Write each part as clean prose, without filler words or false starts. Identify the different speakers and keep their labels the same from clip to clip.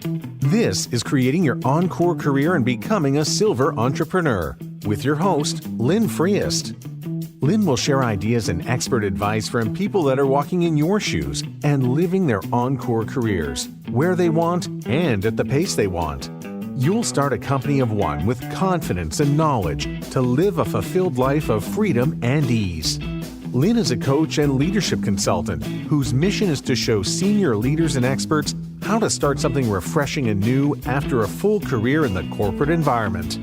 Speaker 1: This is Creating Your Encore Career and Becoming a Silver Entrepreneur with your host, Lynn Freest. Lynn will share ideas and expert advice from people that are walking in your shoes and living their encore careers, where they want and at the pace they want. You'll start a company of one with confidence and knowledge to live a fulfilled life of freedom and ease. Lynn is a coach and leadership consultant whose mission is to show senior leaders and experts how to start something refreshing and new after a full career in the corporate environment.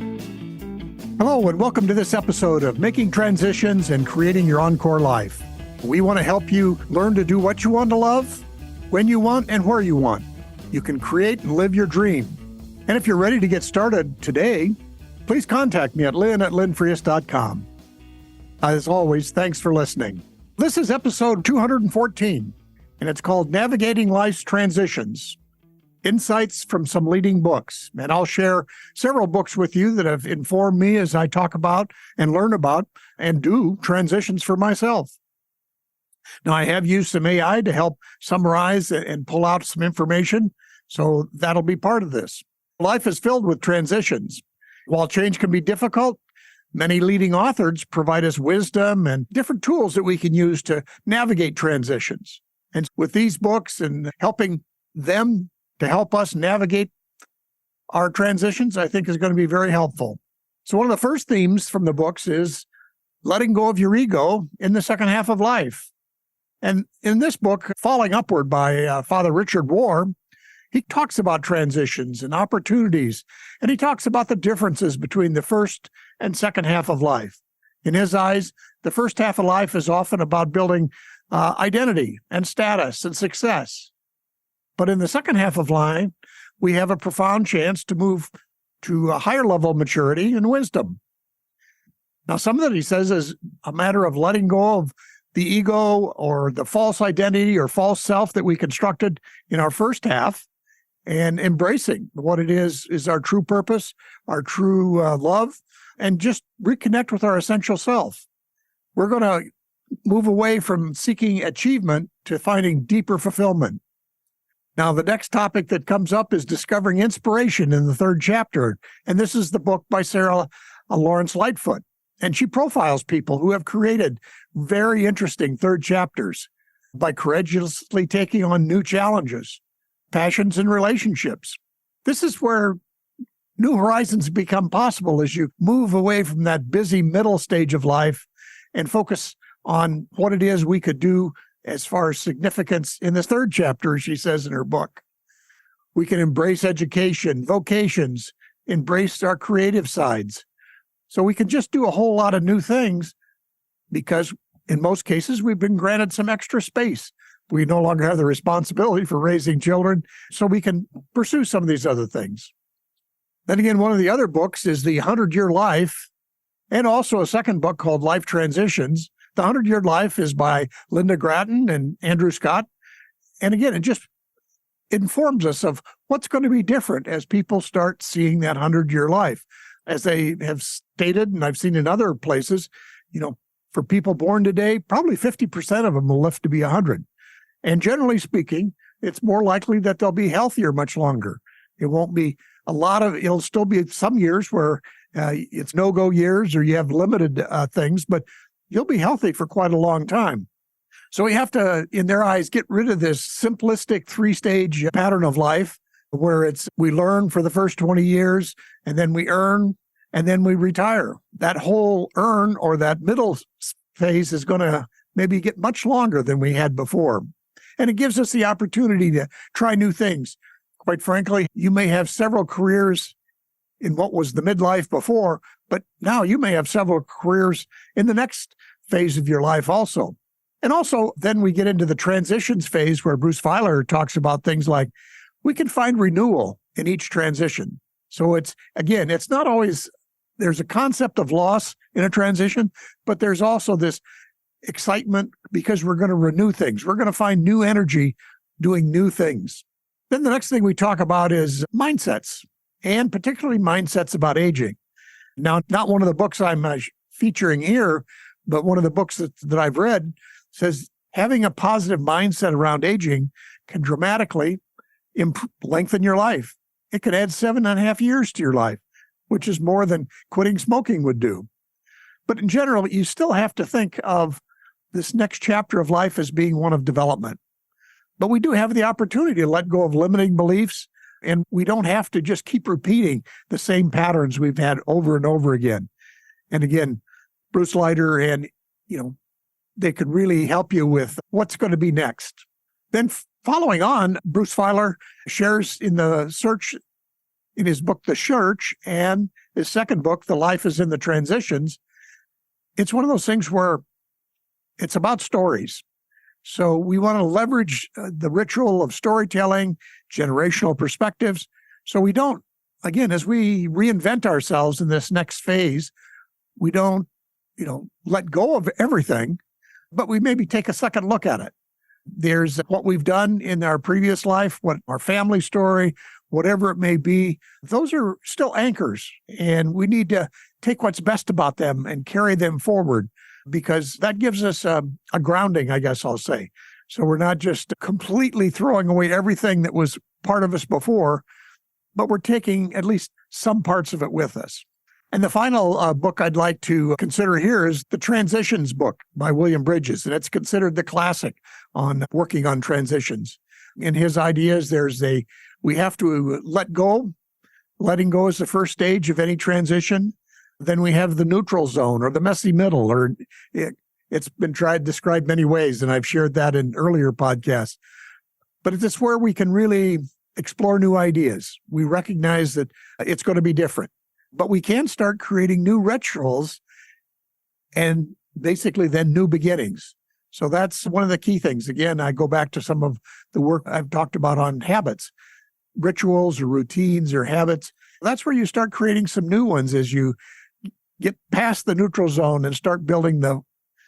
Speaker 2: Hello, and welcome to this episode of Making Transitions and Creating Your Encore Life. We want to help you learn to do what you want to love, when you want, and where you want. You can create and live your dream. And if you're ready to get started today, please contact me at lynn@lynnfreest.com. As always, thanks for listening. This is episode 214, and it's called Navigating Life's Transitions, Insights from Some Leading Books. And I'll share several books with you that have informed me as I talk about and learn about and do transitions for myself. Now, I have used some AI to help summarize and pull out some information, so that'll be part of this. Life is filled with transitions. While change can be difficult, many leading authors provide us wisdom and different tools that we can use to navigate transitions. And with these books and helping them to help us navigate our transitions, I think is going to be very helpful. So one of the first themes from the books is letting go of your ego in the second half of life. And in this book, Falling Upward by Father Richard Rohr, he talks about transitions and opportunities, and he talks about the differences between the first and second half of life. In his eyes, the first half of life is often about building identity and status and success. But in the second half of life, we have a profound chance to move to a higher level of maturity and wisdom. Now, some of that he says is a matter of letting go of the ego or the false identity or false self that we constructed in our first half and embracing what it is our true purpose, our true love, and just reconnect with our essential self. We're going to move away from seeking achievement to finding deeper fulfillment. Now, the next topic that comes up is discovering inspiration in the third chapter. And this is the book by Sarah Lawrence Lightfoot. And she profiles people who have created very interesting third chapters by courageously taking on new challenges, passions, and relationships. This is where new horizons become possible as you move away from that busy middle stage of life and focus on what it is we could do as far as significance in this third chapter, she says in her book. We can embrace education, vocations, embrace our creative sides. So we can just do a whole lot of new things because in most cases, we've been granted some extra space. We no longer have the responsibility for raising children, so we can pursue some of these other things. Then again, one of the other books is The 100-Year Life, and also a second book called Life Transitions. The 100-Year Life is by Linda Grattan and Andrew Scott. And again, it just informs us of what's going to be different as people start seeing that 100-year life. As they have stated, and I've seen in other places, for people born today, probably 50% of them will live to be 100. And generally speaking, it's more likely that they'll be healthier much longer. It won't be it'll still be some years where it's no-go years or you have limited things, but you'll be healthy for quite a long time. So we have to, in their eyes, get rid of this simplistic three-stage pattern of life where we learn for the first 20 years, and then we earn, and then we retire. That whole earn or that middle phase is going to maybe get much longer than we had before. And it gives us the opportunity to try new things. Quite frankly, you may have several careers in what was the midlife before, but now you may have several careers in the next phase of your life also. And also, then we get into the transitions phase where Bruce Feiler talks about things like we can find renewal in each transition. So it's not always, there's a concept of loss in a transition, but there's also this excitement because we're going to renew things. We're going to find new energy doing new things. Then the next thing we talk about is mindsets, and particularly mindsets about aging. Now, not one of the books I'm featuring here, but one of the books that I've read says having a positive mindset around aging can dramatically lengthen your life. It could add 7.5 years to your life, which is more than quitting smoking would do. But in general, you still have to think of this next chapter of life as being one of development. But we do have the opportunity to let go of limiting beliefs, and we don't have to just keep repeating the same patterns we've had over and over again. And again, Bruce Leiter and, they could really help you with what's going to be next. Then following on, Bruce Feiler shares in his book, The Church, and his second book, The Life is in the Transitions. It's one of those things where it's about stories. So we want to leverage the ritual of storytelling, generational perspectives. So we don't, again, as we reinvent ourselves in this next phase, we don't, let go of everything, but we maybe take a second look at it. There's what we've done in our previous life, what our family story, whatever it may be. Those are still anchors, and we need to take what's best about them and carry them forward, because that gives us a grounding, I guess I'll say. So we're not just completely throwing away everything that was part of us before, but we're taking at least some parts of it with us. And the final book I'd like to consider here is the Transitions book by William Bridges, and it's considered the classic on working on transitions. In his ideas, we have to let go. Letting go is the first stage of any transition. Then we have the neutral zone or the messy middle, or it's been described many ways, and I've shared that in earlier podcasts. But it's where we can really explore new ideas. We recognize that it's going to be different, but we can start creating new rituals and basically then new beginnings. So that's one of the key things. Again, I go back to some of the work I've talked about on habits, rituals or routines or habits. That's where you start creating some new ones as you get past the neutral zone and start building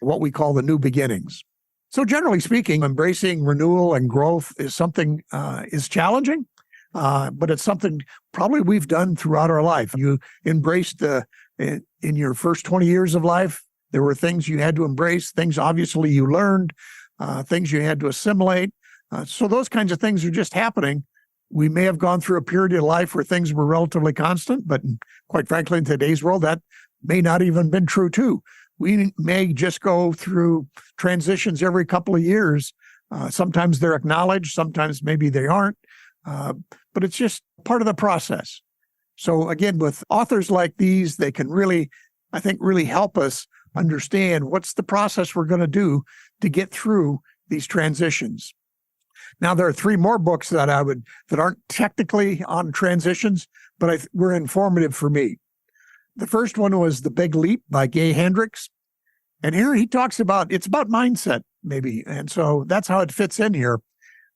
Speaker 2: what we call the new beginnings. So generally speaking, embracing renewal and growth is something is challenging, but it's something probably we've done throughout our life. You embraced in your first 20 years of life, there were things you had to embrace, things obviously you learned, things you had to assimilate. So those kinds of things are just happening. We may have gone through a period of life where things were relatively constant, but quite frankly, in today's world, that may not even been true too. We may just go through transitions every couple of years. Sometimes they're acknowledged, sometimes maybe they aren't, but it's just part of the process. So again, with authors like these, they can really, I think, really help us understand what's the process we're going to do to get through these transitions. Now, there are 3 more books that aren't technically on transitions, but were informative for me. The first one was The Big Leap by Gay Hendricks. And here he talks it's about mindset, maybe. And so that's how it fits in here.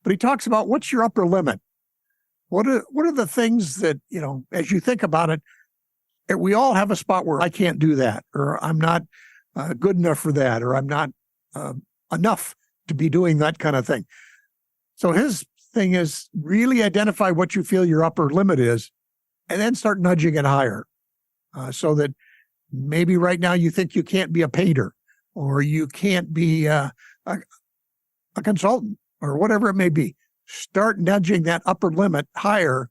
Speaker 2: But he talks about what's your upper limit? What are the things that, as you think about it, we all have a spot where I can't do that, or I'm not good enough for that, or I'm not enough to be doing that kind of thing. So his thing is really identify what you feel your upper limit is, and then start nudging it higher. So that maybe right now you think you can't be a painter, or you can't be a consultant, or whatever it may be. Start nudging that upper limit higher,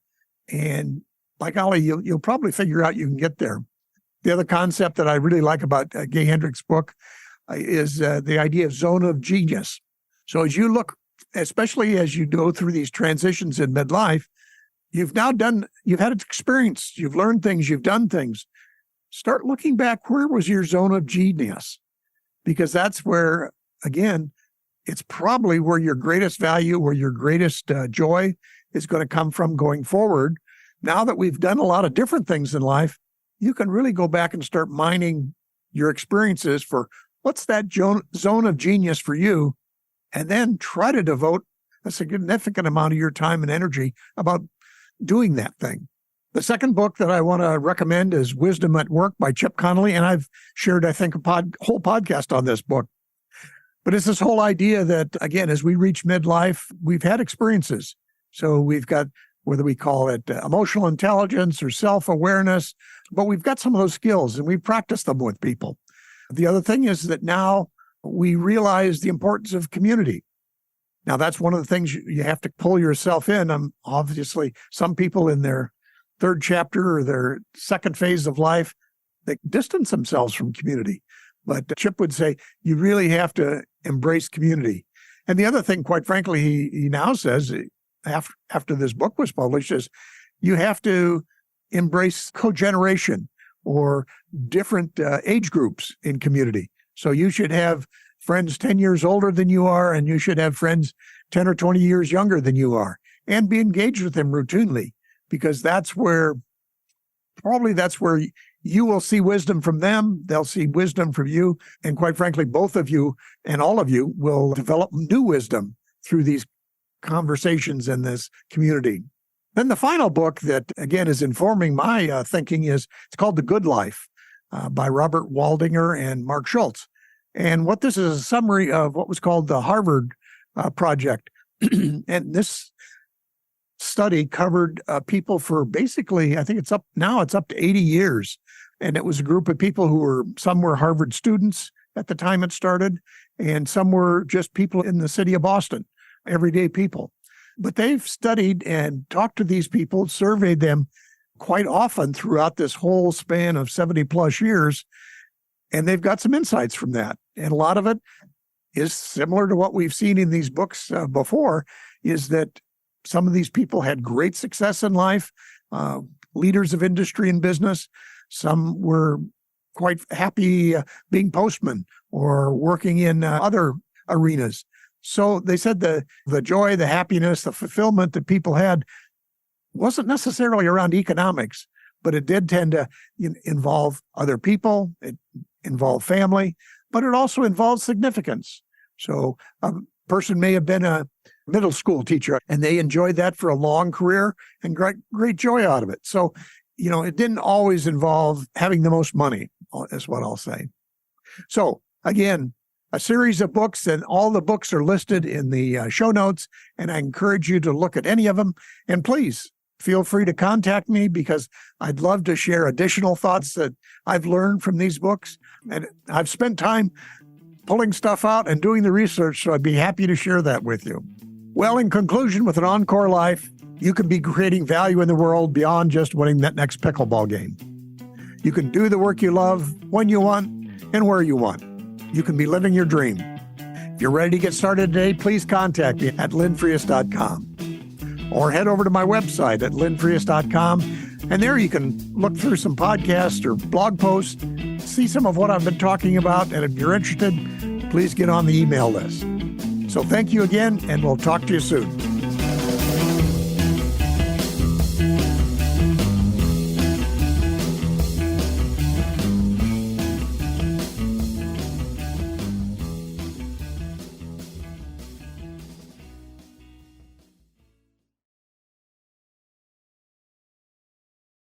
Speaker 2: and by golly, you'll probably figure out you can get there. The other concept that I really like about Gay Hendricks' book is the idea of zone of genius. So as you look, especially as you go through these transitions in midlife, you've had experience, you've learned things, you've done things. Start looking back, where was your zone of genius? Because that's where, again, it's probably where your greatest value, where your greatest joy is going to come from going forward. Now that we've done a lot of different things in life, you can really go back and start mining your experiences for what's that zone of genius for you, and then try to devote a significant amount of your time and energy about doing that thing. The second book that I want to recommend is Wisdom at Work by Chip Connolly, and I've shared, I think, whole podcast on this book. But it's this whole idea that, again, as we reach midlife, we've had experiences. So we've got, whether we call it emotional intelligence or self-awareness, but we've got some of those skills and we've practiced them with people. The other thing is that now we realize the importance of community. Now, that's one of the things you have to pull yourself in. Obviously, some people in their third chapter or their second phase of life, they distance themselves from community. But Chip would say, you really have to embrace community. And the other thing, quite frankly, he now says, after this book was published, is you have to embrace cogeneration or different age groups in community. So you should have friends 10 years older than you are, and you should have friends 10 or 20 years younger than you are, and be engaged with them routinely, because that's where you will see wisdom from them. They'll see wisdom from you. And quite frankly, both of you and all of you will develop new wisdom through these conversations in this community. Then the final book that, again, is informing my thinking it's called The Good Life by Robert Waldinger and Mark Schultz. And what this is a summary of what was called the Harvard Project. And this study covered people for basically, I think it's up to 80 years. And it was a group of people some were Harvard students at the time it started, and some were just people in the city of Boston, everyday people. But they've studied and talked to these people, surveyed them quite often throughout this whole span of 70 plus years. And they've got some insights from that. And a lot of it is similar to what we've seen in these books before, is that some of these people had great success in life, leaders of industry and business. Some were quite happy being postmen or working in other arenas. So they said the joy, the happiness, the fulfillment that people had wasn't necessarily around economics, but it did tend to involve other people. It involved family, but it also involved significance. So a person may have been a middle school teacher, and they enjoyed that for a long career and great joy out of it. So, it didn't always involve having the most money, is what I'll say. So again, a series of books, and all the books are listed in the show notes, and I encourage you to look at any of them. And please feel free to contact me, because I'd love to share additional thoughts that I've learned from these books. And I've spent time pulling stuff out and doing the research, so I'd be happy to share that with you. Well, in conclusion, with an Encore life, you can be creating value in the world beyond just winning that next pickleball game. You can do the work you love when you want and where you want. You can be living your dream. If you're ready to get started today, please contact me at linfrias.com or head over to my website at linfrias.com. And there you can look through some podcasts or blog posts, see some of what I've been talking about. And if you're interested, please get on the email list. So thank you again, and we'll talk to you soon.